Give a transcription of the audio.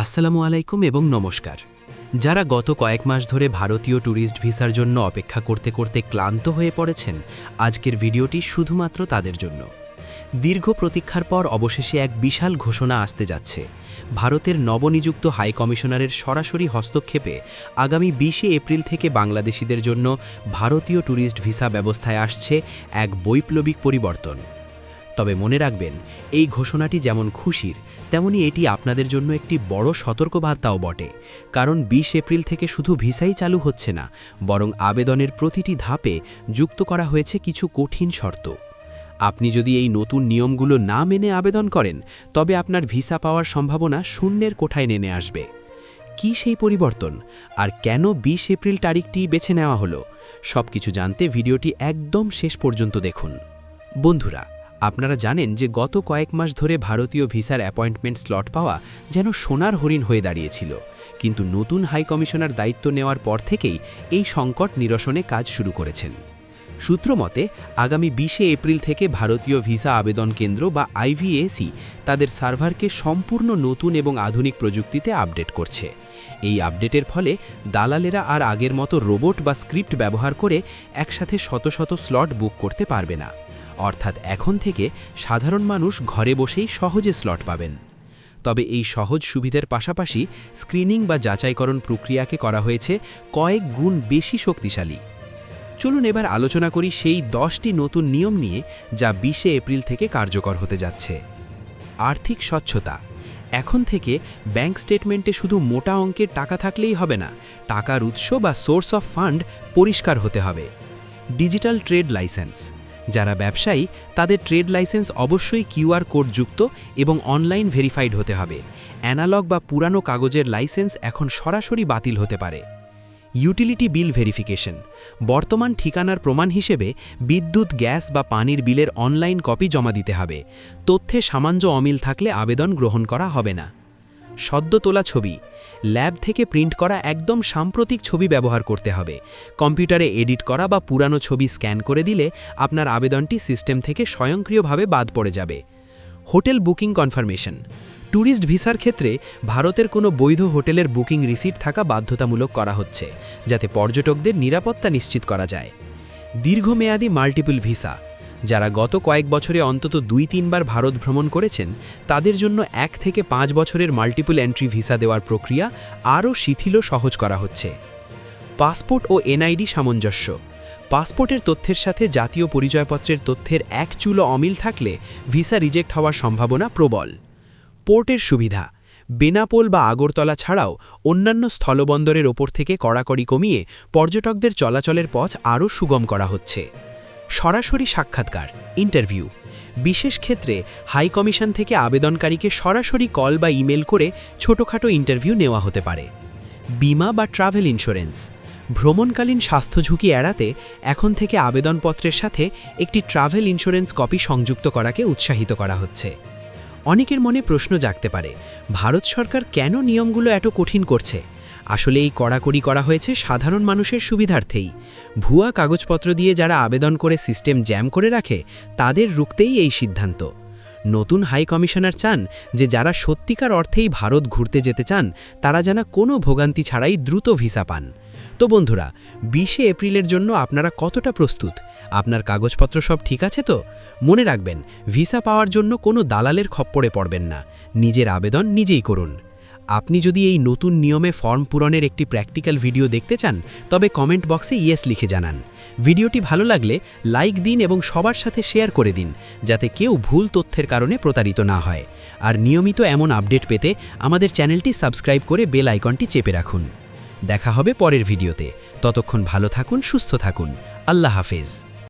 আসসালামু আলাইকুম এবং নমস্কার। যারা গত কয়েক মাস ধরে ভারতীয় ট্যুরিস্ট ভিসার জন্য অপেক্ষা করতে করতে ক্লান্ত হয়ে পড়েছেন, আজকের ভিডিওটি শুধুমাত্র তাদের জন্য। দীর্ঘ প্রতীক্ষার পর অবশেষে এক বিশাল ঘোষণা আসতে যাচ্ছে। ভারতের নবনিযুক্ত হাই কমিশনারের সরাসরি হস্তক্ষেপে আগামী 20 এপ্রিল থেকে বাংলাদেশিদের জন্য ভারতীয় ট্যুরিস্ট ভিসা ব্যবস্থায় আসছে এক বৈপ্লবিক পরিবর্তন। তবে মনে রাখবেন, এই ঘোষণাটি যেমন খুশির, তেমনি এটি আপনাদের জন্য একটি বড় সতর্কবার্তাও বটে। কারণ 20 এপ্রিল থেকে শুধু ভিসাই চালু হচ্ছে না, বরং আবেদনের প্রতিটি ধাপে যুক্ত করা হয়েছে কিছু কঠিন শর্ত। আপনি যদি এই নতুন নিয়মগুলো না মেনে আবেদন করেন, তবে আপনার ভিসা পাওয়ার সম্ভাবনা শূন্যের কোঠায় নেমে আসবে। কি সেই পরিবর্তন, আর কেন 20 এপ্রিল তারিখটি বেছে নেওয়া হলো, সবকিছু জানতে ভিডিওটি একদম শেষ পর্যন্ত দেখুন। বন্ধুরা, আপনারা জানেন যে গত কয়েক মাস ধরে ভারতীয় ভিসার অ্যাপয়েন্টমেন্ট স্লট পাওয়া যেন সোনার হরিণ হয়ে দাঁড়িয়েছিল, কিন্তু নতুন হাই কমিশনার দায়িত্ব নেওয়ার পর থেকেই এই সংকট নিরসনে কাজ শুরু করেছেন। সূত্র মতে, আগামী 20 এপ্রিল থেকে ভারতীয় ভিসা আবেদন কেন্দ্র বা আইভিএসি তাদের সার্ভারকে সম্পূর্ণ নতুন এবং আধুনিক প্রযুক্তিতে আপডেট করছে। এই আপডেটের ফলে দালালেরা আর আগের মতো রোবট বা স্ক্রিপ্ট ব্যবহার করে একসাথে শত শত স্লট বুক করতে পারবে না। অর্থাৎ এখন থেকে সাধারণ মানুষ ঘরে বসেই সহজে স্লট পাবেন। তবে এই সহজ সুবিধার পাশাপাশি স্ক্রিনিং বা যাচাইকরণ প্রক্রিয়াকে করা হয়েছে কয়েক গুণ বেশি শক্তিশালী। চলুন এবার আলোচনা করি সেই 10টি নতুন নিয়ম নিয়ে, যা 20 এপ্রিল থেকে কার্যকর হতে যাচ্ছে। আর্থিক স্বচ্ছতা। এখন থেকে ব্যাংক স্টেটমেন্টে শুধু মোটা অঙ্কের টাকা থাকলেই হবে না, টাকার উৎস বা সোর্স অফ ফান্ড পরিষ্কার হতে হবে। Digital trade licence. যারা ব্যবসায়ী, তাদের ট্রেড লাইসেন্স অবশ্যই কিউআর কোড যুক্ত এবং অনলাইন ভেরিফাইড হতে হবে। অ্যানালগ বা পুরানো কাগজের লাইসেন্স এখন সরাসরি বাতিল হতে পারে। Utility bill verification. বর্তমান ঠিকানার প্রমাণ হিসেবে বিদ্যুৎ, গ্যাস বা পানির বিলের অনলাইন কপি জমা দিতে হবে। তথ্যে সামান্য অমিল থাকলে আবেদন গ্রহণ করা হবে না। সদ্য তোলা ছবি। ল্যাব থেকে প্রিন্ট করা একদম সাম্প্রতিক ছবি ব্যবহার করতে হবে। কম্পিউটারে এডিট করা বা পুরানো ছবি স্ক্যান করে দিলে আপনার আবেদনটি সিস্টেম থেকে স্বয়ংক্রিয়ভাবে বাদ পড়ে যাবে। Hotel booking confirmation. ট্যুরিস্ট ভিসার ক্ষেত্রে ভারতের কোনো বৈধ হোটেলের বুকিং রিসিট থাকা বাধ্যতামূলক করা হচ্ছে, যাতে পর্যটকদের নিরাপত্তা নিশ্চিত করা যায়। দীর্ঘমেয়াদী মাল্টিপল ভিসা। যারা গত কয়েক বছরে অন্তত 2-3 বার ভারত ভ্রমণ করেছেন, তাদের জন্য 1 থেকে 5 বছরের মাল্টিপল এন্ট্রি ভিসা দেওয়ার প্রক্রিয়া আরও শিথিল সহজ করা হচ্ছে। পাসপোর্ট ও এনআইডি সামঞ্জস্য। পাসপোর্টের তথ্যের সাথে জাতীয় পরিচয়পত্রের তথ্যের এক চুলো অমিল থাকলে ভিসা রিজেক্ট হওয়ার সম্ভাবনা প্রবল। পোর্টের সুবিধা। বেনাপোল বা আগরতলা ছাড়াও অন্যান্য স্থলবন্দরের ওপর থেকে কড়াকড়ি কমিয়ে পর্যটকদের চলাচলের পথ আরও সুগম করা হচ্ছে। সরাসরি সাক্ষাৎকার, ইন্টারভিউ। বিশেষ ক্ষেত্রে হাই কমিশন থেকে আবেদনকারীকে সরাসরি কল বা ইমেল করে ছোটখাটো ইন্টারভিউ নেওয়া হতে পারে। বিমা বা ট্রাভেল ইন্স্যুরেন্স। ভ্রমণকালীন স্বাস্থ্য ঝুঁকি এড়াতে এখন থেকে আবেদনপত্রের সাথে একটি ট্রাভেল ইন্স্যুরেন্স কপি সংযুক্ত করাকে উৎসাহিত করা হচ্ছে। অনেকের মনে প্রশ্ন জাগতে পারে, ভারত সরকার কেন নিয়মগুলো এত কঠিন করছে? আসলে এই কড়াকড়ি করা হয়েছে সাধারণ মানুষের সুবিধার্থেই। ভুয়া কাগজপত্র দিয়ে যারা আবেদন করে সিস্টেম জ্যাম করে রাখে, তাদের রুখতেই এই সিদ্ধান্ত। নতুন হাই কমিশনার চান যে যারা সত্যিকার অর্থেই ভারত ঘুরতে যেতে চান, তারা যেন কোনো ভোগান্তি ছাড়াই দ্রুত ভিসা পান। তো বন্ধুরা, 20 এপ্রিলের জন্য আপনারা কতটা প্রস্তুত? আপনার কাগজপত্র সব ঠিক আছে তো? মনে রাখবেন, ভিসা পাওয়ার জন্য কোনো দালালের খপ্পরে পড়বেন না, নিজের আবেদন নিজেই করুন। আপনি যদি এই নতুন নিয়মে ফর্ম পূরণের একটি প্র্যাকটিক্যাল ভিডিও দেখতে চান, তবে কমেন্ট বক্সে ইয়েস লিখে জানান। ভিডিওটি ভালো লাগলে লাইক দিন এবং সবার সাথে শেয়ার করে দিন, যাতে কেউ ভুল তথ্যের কারণে প্রতারিত না হয়। আর নিয়মিত এমন আপডেট পেতে আমাদের চ্যানেলটি সাবস্ক্রাইব করে বেল আইকনটি চেপে রাখুন। দেখা হবে পরের ভিডিওতে। ততক্ষণ ভালো থাকুন, সুস্থ থাকুন। আল্লাহ হাফেজ।